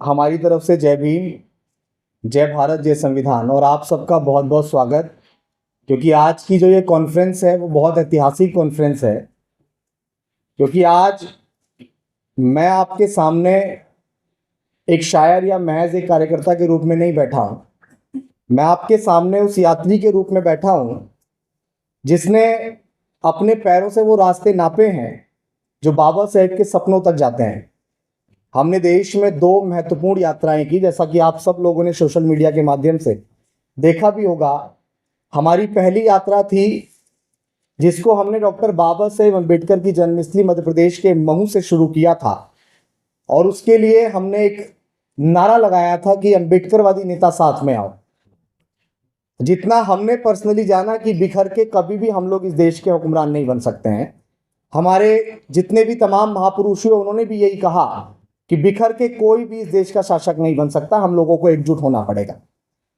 हमारी तरफ से जय भीम, जय भारत, जय संविधान। और आप सबका बहुत बहुत स्वागत, क्योंकि आज की जो ये कॉन्फ्रेंस है वो बहुत ऐतिहासिक कॉन्फ्रेंस है। क्योंकि आज मैं आपके सामने एक शायर या महज एक कार्यकर्ता के रूप में नहीं बैठा हूँ। मैं आपके सामने उस यात्री के रूप में बैठा हूँ जिसने अपने पैरों से वो रास्ते नापे हैं जो बाबा साहेब के सपनों तक जाते हैं। हमने देश में दो महत्वपूर्ण यात्राएं की, जैसा कि आप सब लोगों ने सोशल मीडिया के माध्यम से देखा भी होगा। हमारी पहली यात्रा थी जिसको हमने डॉक्टर बाबा साहेब अम्बेडकर की जन्मस्थली मध्य प्रदेश के महू से शुरू किया था। और उसके लिए हमने एक नारा लगाया था कि अम्बेडकरवादी नेता साथ में आओ। जितना हमने पर्सनली जाना कि बिखर के कभी भी हम लोग इस देश के हुक्मरान नहीं बन सकते हैं। हमारे जितने भी तमाम महापुरुष हुए उन्होंने भी यही कहा कि बिखर के कोई भी इस देश का शासक नहीं बन सकता, हम लोगों को एकजुट होना पड़ेगा।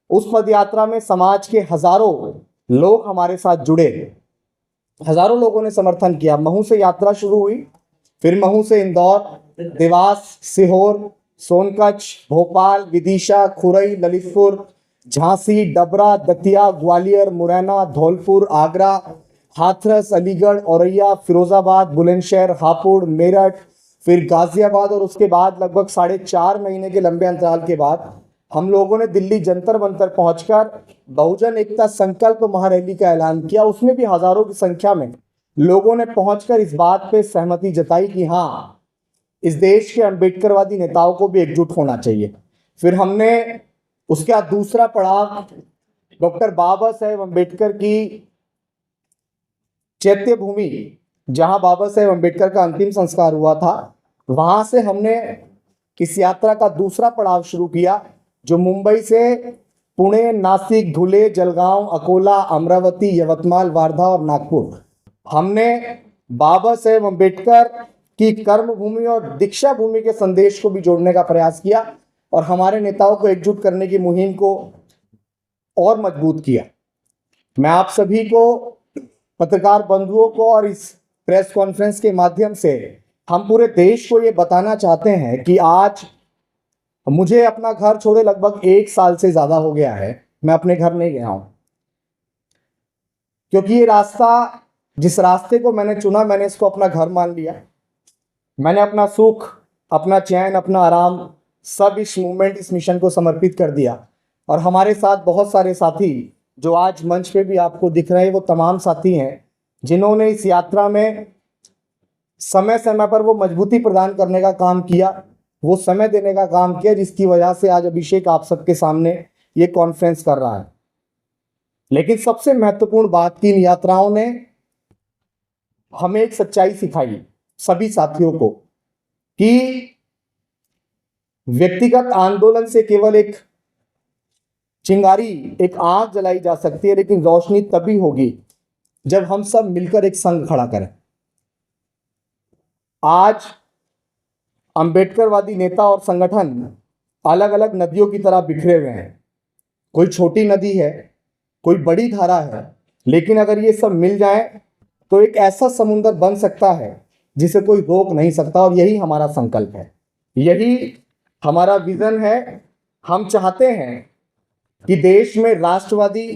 उस पदयात्रा में समाज के हजारों लोग हमारे साथ जुड़े, हजारों लोगों ने समर्थन किया। महू से यात्रा शुरू हुई, फिर महू से इंदौर, देवास, सीहोर, सोनकच्छ, भोपाल, विदिशा, खुरई, ललितपुर, झांसी, डबरा, दतिया, ग्वालियर, मुरैना, धौलपुर, आगरा, हाथरस, अलीगढ़, औरैया, फिरोजाबाद, बुलंदशहर, हापुड़, मेरठ, फिर गाजियाबाद। और उसके बाद लगभग 4.5 महीने के लंबे अंतराल के बाद हम लोगों ने दिल्ली जंतर मंतर पहुंचकर बहुजन एकता संकल्प महारैली का ऐलान किया। उसमें भी हजारों की संख्या में लोगों ने पहुंचकर इस बात पे सहमति जताई कि हाँ, इस देश के अम्बेडकरवादी नेताओं को भी एकजुट होना चाहिए। फिर हमने उसका दूसरा पड़ाव डॉक्टर बाबा साहेब अम्बेडकर की चैत्य भूमि, जहां बाबा साहेब अम्बेडकर का अंतिम संस्कार हुआ था, वहां से हमने इस यात्रा का दूसरा पड़ाव शुरू किया, जो मुंबई से पुणे, नासिक, धुले, जलगांव, अकोला, अमरावती, यवतमाल, वार्धा और नागपुर। हमने बाबा साहेब अम्बेडकर की कर्म भूमि और दीक्षा भूमि के संदेश को भी जोड़ने का प्रयास किया और हमारे नेताओं को एकजुट करने की मुहिम को और मजबूत किया। मैं आप सभी को, पत्रकार बंधुओं को और इस प्रेस कॉन्फ्रेंस के माध्यम से हम पूरे देश को ये बताना चाहते हैं कि आज मुझे अपना घर छोड़े लगभग 1 साल से ज्यादा हो गया है। मैं अपने घर नहीं गया हूं, क्योंकि ये रास्ता, जिस रास्ते को मैंने चुना, मैंने इसको अपना घर मान लिया। मैंने अपना सुख, अपना चैन, अपना आराम सब इस मूवमेंट, इस मिशन को समर्पित कर दिया। और हमारे साथ बहुत सारे साथी जो आज मंच पे भी आपको दिख रहे हैं, वो तमाम साथी हैं जिन्होंने इस यात्रा में समय समय पर वो मजबूती प्रदान करने का काम किया, वो समय देने का काम किया, जिसकी वजह से आज अभिषेक आप सबके सामने ये कॉन्फ्रेंस कर रहा है। लेकिन सबसे महत्वपूर्ण बात, 3 यात्राओं ने हमें एक सच्चाई सिखाई सभी साथियों को कि व्यक्तिगत आंदोलन से केवल एक चिंगारी, एक आग जलाई जा सकती है, लेकिन रोशनी तभी होगी जब हम सब मिलकर एक संघ खड़ा करें। आज अंबेडकरवादी नेता और संगठन अलग अलग नदियों की तरह बिखरे हुए हैं। कोई छोटी नदी है, कोई बड़ी धारा है, लेकिन अगर ये सब मिल जाए तो एक ऐसा समुद्र बन सकता है जिसे कोई रोक नहीं सकता। और यही हमारा संकल्प है, यही हमारा विजन है। हम चाहते हैं कि देश में राष्ट्रवादी,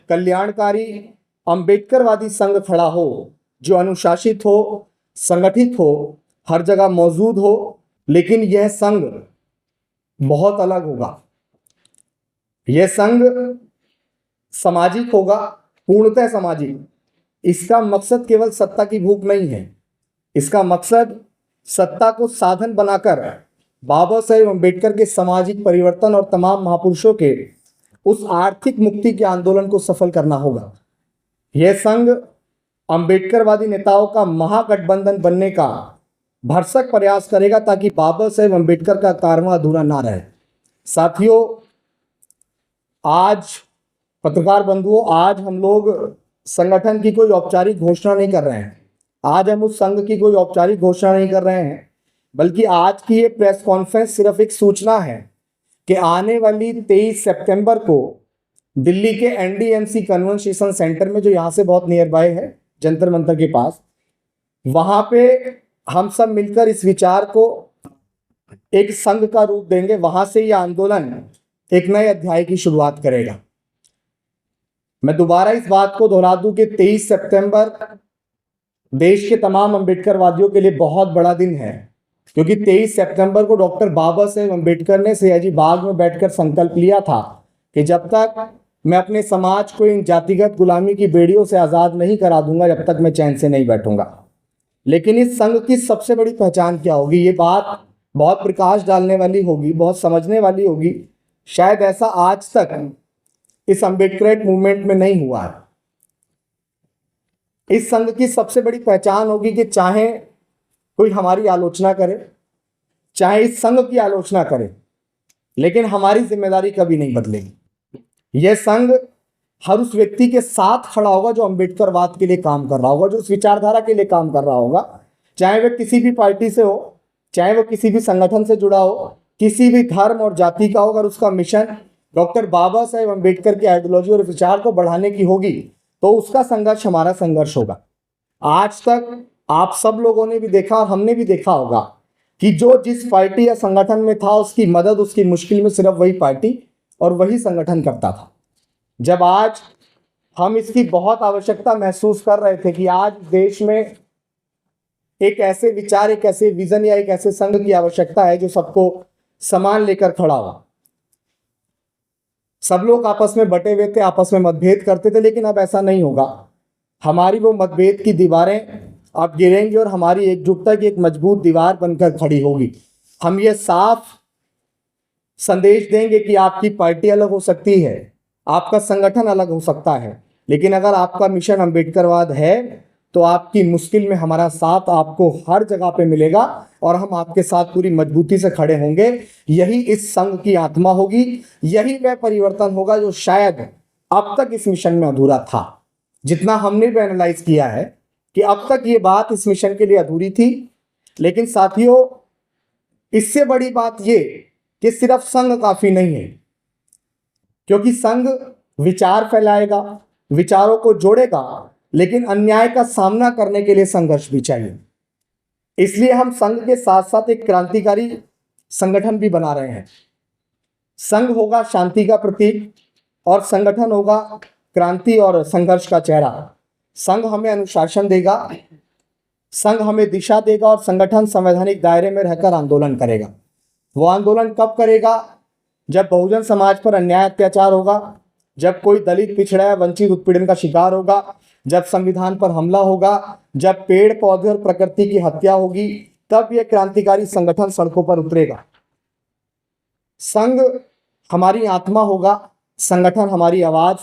कल्याणकारी, अंबेडकरवादी संघ खड़ा हो, जो अनुशासित हो, संगठित हो, हर जगह मौजूद हो। लेकिन यह संघ बहुत अलग होगा। यह संघ सामाजिक होगा, पूर्णतः सामाजिक। इसका मकसद केवल सत्ता की भूख नहीं है, इसका मकसद सत्ता को साधन बनाकर बाबा साहेब अम्बेडकर के सामाजिक परिवर्तन और तमाम महापुरुषों के उस आर्थिक मुक्ति के आंदोलन को सफल करना होगा। यह संघ अंबेडकरवादी नेताओं का महागठबंधन बनने का भरसक प्रयास करेगा, ताकि बाबा साहेब अम्बेडकर का कारवां अधूरा ना रहे। साथियों, आज पत्रकार बंधुओं, आज हम लोग संगठन की कोई औपचारिक घोषणा नहीं कर रहे हैं। आज हम उस संघ की कोई औपचारिक घोषणा नहीं कर रहे हैं, बल्कि आज की ये प्रेस कॉन्फ्रेंस सिर्फ एक सूचना है कि आने वाली 23 सितंबर को दिल्ली के NDMC कन्वेंशन सेंटर में, जो यहाँ से बहुत नियर बाय है, जंतर मंतर के पास, वहाँ पे हम सब मिलकर इस विचार को एक संघ का रूप देंगे, वहां से ये आंदोलन एक नए अध्याय की शुरुआत करेगा। मैं दोबारा इस बात को दोहरा दूं कि 23 सितंबर देश के तमाम अम्बेडकरवादियों के लिए बहुत बड़ा दिन है, क्योंकि 23 सितंबर को डॉक्टर बाबा साहेब अम्बेडकर ने सयाजी बाग में बैठकर संकल्प लिया था कि जब तक मैं अपने समाज को इन जातिगत गुलामी की बेड़ियों से आज़ाद नहीं करा दूंगा, जब तक मैं चैन से नहीं बैठूंगा। लेकिन इस संघ की सबसे बड़ी पहचान क्या होगी? ये बात बहुत प्रकाश डालने वाली होगी, बहुत समझने वाली होगी। शायद ऐसा आज तक इस अम्बेडकरेट मूवमेंट में नहीं हुआ है। इस संघ की सबसे बड़ी पहचान होगी कि चाहे कोई हमारी आलोचना करे, चाहे इस संघ की आलोचना करे, लेकिन हमारी जिम्मेदारी कभी नहीं बदलेगी। यह संघ हर उस व्यक्ति के साथ खड़ा होगा जो अम्बेडकरवाद के लिए काम कर रहा होगा, जो उस विचारधारा के लिए काम कर रहा होगा, चाहे वह किसी भी पार्टी से हो, चाहे वो किसी भी संगठन से जुड़ा हो, किसी भी धर्म और जाति का हो। अगर उसका मिशन डॉक्टर बाबा साहेब अम्बेडकर की आइडियोलॉजी और विचार को बढ़ाने की होगी, तो उसका संघर्ष हमारा संघर्ष होगा। आज तक आप सब लोगों ने भी देखा और हमने भी देखा होगा कि जो जिस पार्टी या संगठन में था, उसकी मदद उसकी मुश्किल में सिर्फ वही पार्टी और वही संगठन करता था। जब आज हम इसकी बहुत आवश्यकता महसूस कर रहे थे कि आज देश में एक ऐसे विचार, एक ऐसे विजन या एक ऐसे संघ की आवश्यकता है जो सबको समान लेकर खड़ा हो। सब लोग आपस में बटे हुए थे, आपस में मतभेद करते थे, लेकिन अब ऐसा नहीं होगा। हमारी वो मतभेद की दीवारें अब गिरेंगी और हमारी एकजुटता की एक मजबूत दीवार बनकर खड़ी होगी। हम ये साफ संदेश देंगे कि आपकी पार्टी अलग हो सकती है, आपका संगठन अलग हो सकता है, लेकिन अगर आपका मिशन अम्बेडकरवाद है तो आपकी मुश्किल में हमारा साथ आपको हर जगह पे मिलेगा और हम आपके साथ पूरी मजबूती से खड़े होंगे। यही इस संघ की आत्मा होगी, यही वह परिवर्तन होगा जो शायद अब तक इस मिशन में अधूरा था। जितना हमने भी एनालाइज किया है कि अब तक ये बात इस मिशन के लिए अधूरी थी, लेकिन साथियों इससे बड़ी बात ये कि सिर्फ संघ काफी नहीं है, क्योंकि संघ विचार फैलाएगा, विचारों को जोड़ेगा, लेकिन अन्याय का सामना करने के लिए संघर्ष भी चाहिए। इसलिए हम संघ के साथ साथ एक क्रांतिकारी संगठन भी बना रहे हैं। संघ होगा शांति का प्रतीक और संगठन होगा क्रांति और संघर्ष का चेहरा। संघ हमें अनुशासन देगा, संघ हमें दिशा देगा और संगठन संवैधानिक दायरे में रहकर आंदोलन करेगा। वो आंदोलन कब करेगा? जब बहुजन समाज पर अन्याय अत्याचार होगा, जब कोई दलित, पिछड़ा या वंचित उत्पीड़न का शिकार होगा, जब संविधान पर हमला होगा, जब पेड़ पौधे और प्रकृति की हत्या होगी, तब यह क्रांतिकारी संगठन सड़कों पर उतरेगा। संघ हमारी आत्मा होगा, संगठन हमारी आवाज।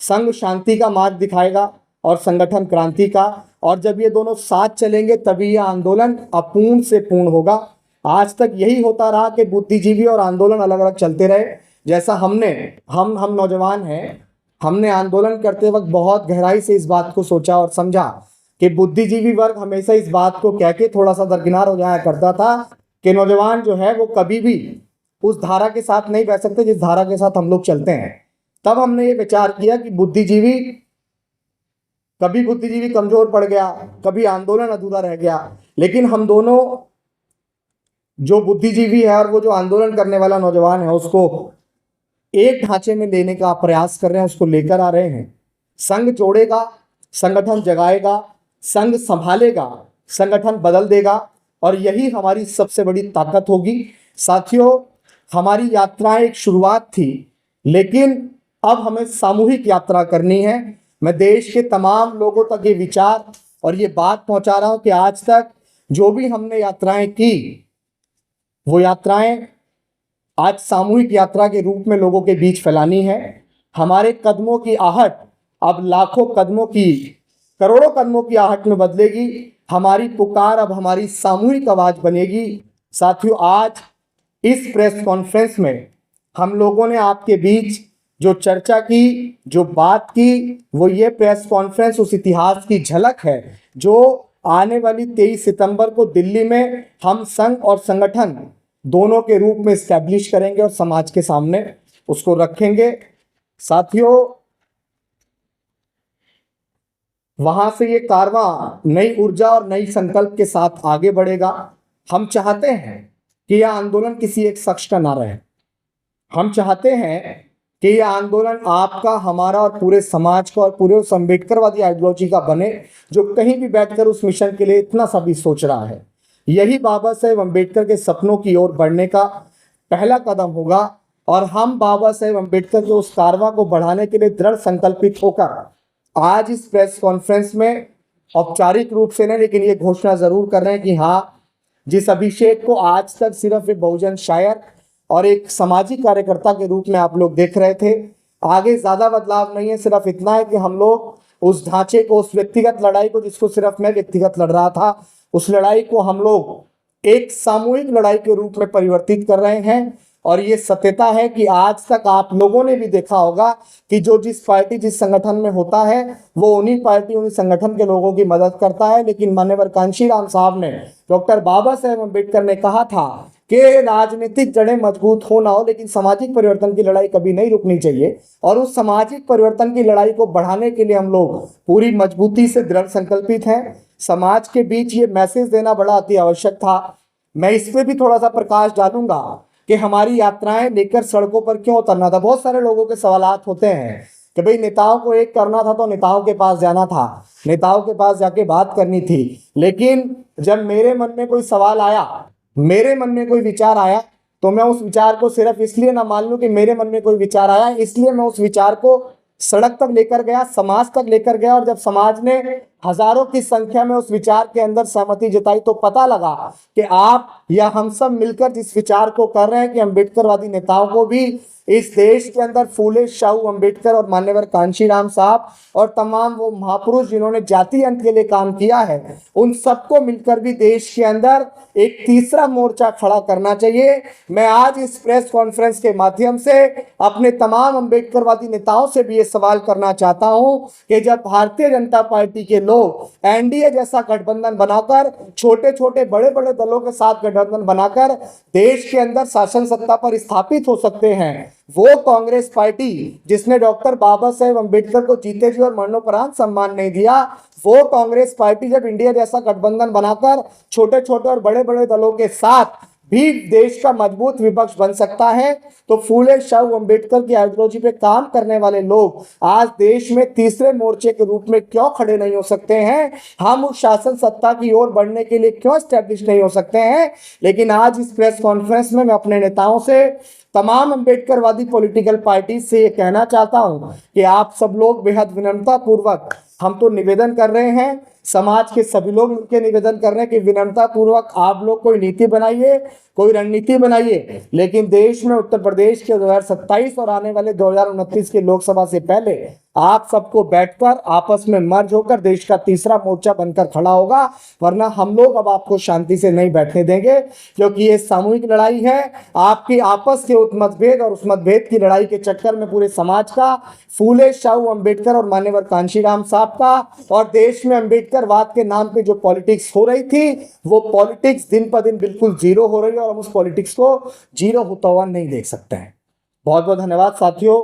संघ शांति का मार्ग दिखाएगा और संगठन क्रांति का, और जब ये दोनों साथ चलेंगे तभी यह आंदोलन अपूर्ण से पूर्ण होगा। आज तक यही होता रहा कि बुद्धिजीवी और आंदोलन अलग अलग चलते रहे। जैसा हम नौजवान हैं, हमने आंदोलन करते वक्त बहुत गहराई से इस बात को सोचा और समझा कि बुद्धिजीवी वर्ग हमेशा इस बात को कह के थोड़ा सा दरकिनार हो जाया करता था कि नौजवान जो है वो कभी भी उस धारा के साथ नहीं बह सकते जिस धारा के साथ हम लोग चलते हैं। तब हमने ये विचार किया कि कभी बुद्धिजीवी कमजोर पड़ गया, कभी आंदोलन अधूरा रह गया, लेकिन हम दोनों, जो बुद्धिजीवी है और वो जो आंदोलन करने वाला नौजवान है, उसको एक ढांचे में लेने का प्रयास कर रहे हैं, उसको लेकर आ रहे हैं। संघ जोड़ेगा, संगठन जगाएगा, संघ संभालेगा, संगठन बदल देगा, और यही हमारी सबसे बड़ी ताकत होगी। साथियों, हमारी यात्राएं एक शुरुआत थी, लेकिन अब हमें सामूहिक यात्रा करनी है। मैं देश के तमाम लोगों तक ये विचार और ये बात पहुंचा रहा हूं कि आज तक जो भी हमने यात्राएं की, वो यात्राएं आज सामूहिक यात्रा के रूप में लोगों के बीच फैलानी है। हमारे कदमों की आहट अब लाखों कदमों की, करोड़ों कदमों की आहट में बदलेगी। हमारी पुकार अब हमारी सामूहिक आवाज बनेगी। साथियों, आज इस प्रेस कॉन्फ्रेंस में हम लोगों ने आपके बीच जो चर्चा की, जो बात की, वो ये प्रेस कॉन्फ्रेंस उस इतिहास की झलक है जो आने वाली 23 सितंबर को दिल्ली में हम संघ और संगठन दोनों के रूप में स्टैब्लिश करेंगे और समाज के सामने उसको रखेंगे। साथियों, वहां से ये कारवां नई ऊर्जा और नई संकल्प के साथ आगे बढ़ेगा। हम चाहते हैं कि यह आंदोलन किसी एक शख्स का ना रहे। हम चाहते हैं कि यह आंदोलन आपका, हमारा और पूरे समाज का और पूरे उस अम्बेडकरवादी आइडियोलॉजी का बने जो कहीं भी बैठकर उस मिशन के लिए इतना सा भी सोच रहा है। यही बाबा साहेब अम्बेडकर के सपनों की ओर बढ़ने का पहला कदम होगा और हम बाबा साहेब अम्बेडकर के उस कारवां को बढ़ाने के लिए दृढ़ संकल्पित होकर आज इस प्रेस कॉन्फ्रेंस में औपचारिक रूप से नहीं, लेकिन ये घोषणा जरूर कर रहे हैं कि हाँ, जिस अभिषेक को आज तक सिर्फ एक बहुजन शायर और एक सामाजिक कार्यकर्ता के रूप में आप लोग देख रहे थे, आगे ज्यादा बदलाव नहीं है। सिर्फ इतना है कि हम लोग उस ढांचे को, उस व्यक्तिगत लड़ाई को जिसको सिर्फ मैं व्यक्तिगत लड़ रहा था, उस लड़ाई को हम लोग एक सामूहिक लड़ाई के रूप में परिवर्तित कर रहे हैं। और ये सत्यता है कि आज तक आप लोगों ने भी देखा होगा कि जो जिस पार्टी जिस संगठन में होता है वो उन्हीं पार्टी उन्हीं संगठन के लोगों की मदद करता है। लेकिन माननीय कांशीराम साहब ने, डॉक्टर बाबा साहेब अम्बेडकर ने कहा था कि राजनीतिक जड़ें मजबूत हो ना हो, लेकिन सामाजिक परिवर्तन की लड़ाई कभी नहीं रुकनी चाहिए। और उस सामाजिक परिवर्तन की लड़ाई को बढ़ाने के लिए हम लोग पूरी मजबूती से दृढ़ संकल्पित हैं। समाज के बीच ये मैसेज देना बड़ा अति आवश्यक था। मैं इस पे भी थोड़ा सा प्रकाश डालूंगा कि हमारी यात्राएं लेकर सड़कों पर क्यों उतरना था। बहुत सारे लोगों के सवालात होते हैं कि भाई नेताओं को एक करना था तो नेताओं के पास जाना था, नेताओं के पास जाके बात करनी थी। लेकिन जब मेरे मन में कोई सवाल आया, मेरे मन में कोई विचार आया, तो मैं उस विचार को सिर्फ इसलिए ना मान लूं कि मेरे मन में कोई विचार आया, इसलिए मैं उस विचार को सड़क तक लेकर गया, समाज तक लेकर गया। और जब समाज ने हजारों की संख्या में उस विचार के अंदर सहमति जताई तो पता लगा कि आप या हम सब मिलकर जिस विचार को कर रहे हैं कि अम्बेडकरवादी नेताओं को भी इस देश के अंदर फूले शाहू अम्बेडकर और मान्यवर कांशीराम साहब और तमाम वो महापुरुष जिन्होंने जाति अंत के लिए काम किया है, उन सबको मिलकर भी देश के अंदर एक तीसरा मोर्चा खड़ा करना चाहिए। मैं आज इस प्रेस कॉन्फ्रेंस के माध्यम से अपने तमाम अम्बेडकरवादी नेताओं से भी ये सवाल करना चाहता हूं कि जब भारतीय जनता पार्टी के लोग एनडीए जैसा गठबंधन बनाकर, छोटे छोटे बड़े बड़े दलों के साथ गठबंधन बनाकर देश के अंदर शासन सत्ता पर स्थापित हो सकते हैं, वो कांग्रेस पार्टी जिसने डॉक्टर बाबा साहेब अम्बेडकर को जीते जी और मरणोपरांत सम्मान नहीं दिया, वो कांग्रेस पार्टी जब इंडिया जैसा गठबंधन बनाकर छोटे छोटे और बड़े बड़े दलों के साथ भी देश का मजबूत विपक्ष बन सकता है, तो फूले शाहू अम्बेडकर की आइडियोलॉजी पे काम करने वाले लोग आज देश में तीसरे मोर्चे के रूप में क्यों खड़े नहीं हो सकते हैं? हम उस शासन सत्ता की ओर बढ़ने के लिए क्यों स्टैब्लिश नहीं हो सकते हैं? लेकिन आज इस प्रेस कॉन्फ्रेंस में मैं अपने नेताओं से, तमाम अम्बेडकरवादी पॉलिटिकल पार्टी से ये कहना चाहता हूं कि आप सब लोग बेहद विनम्रता पूर्वक, हम तो निवेदन कर रहे हैं, समाज के सभी लोग मिलकर निवेदन कर रहे हैं कि विनम्रता पूर्वक आप लोग कोई नीति बनाइए, कोई रणनीति बनाइए, लेकिन देश में उत्तर प्रदेश के 2027 और आने वाले 2029 के लोकसभा से पहले आप सबको बैठकर आपस में मर्ज होकर देश का तीसरा मोर्चा बनकर खड़ा होगा। वरना हम लोग अब आपको शांति से नहीं बैठने देंगे, क्योंकि ये सामूहिक लड़ाई है। आपकी आपस के उस मतभेद और उस मतभेद की लड़ाई के चक्कर में पूरे समाज का, फूले शाहू अम्बेडकर और मान्यवर कांशीराम साहब का और देश में अम्बेडकरवाद के नाम पे जो पॉलिटिक्स हो रही थी, वो पॉलिटिक्स दिन पर दिन बिल्कुल जीरो हो रही है और हम उस पॉलिटिक्स को जीरो होता हुआ नहीं देख सकते हैं। बहुत बहुत धन्यवाद साथियों।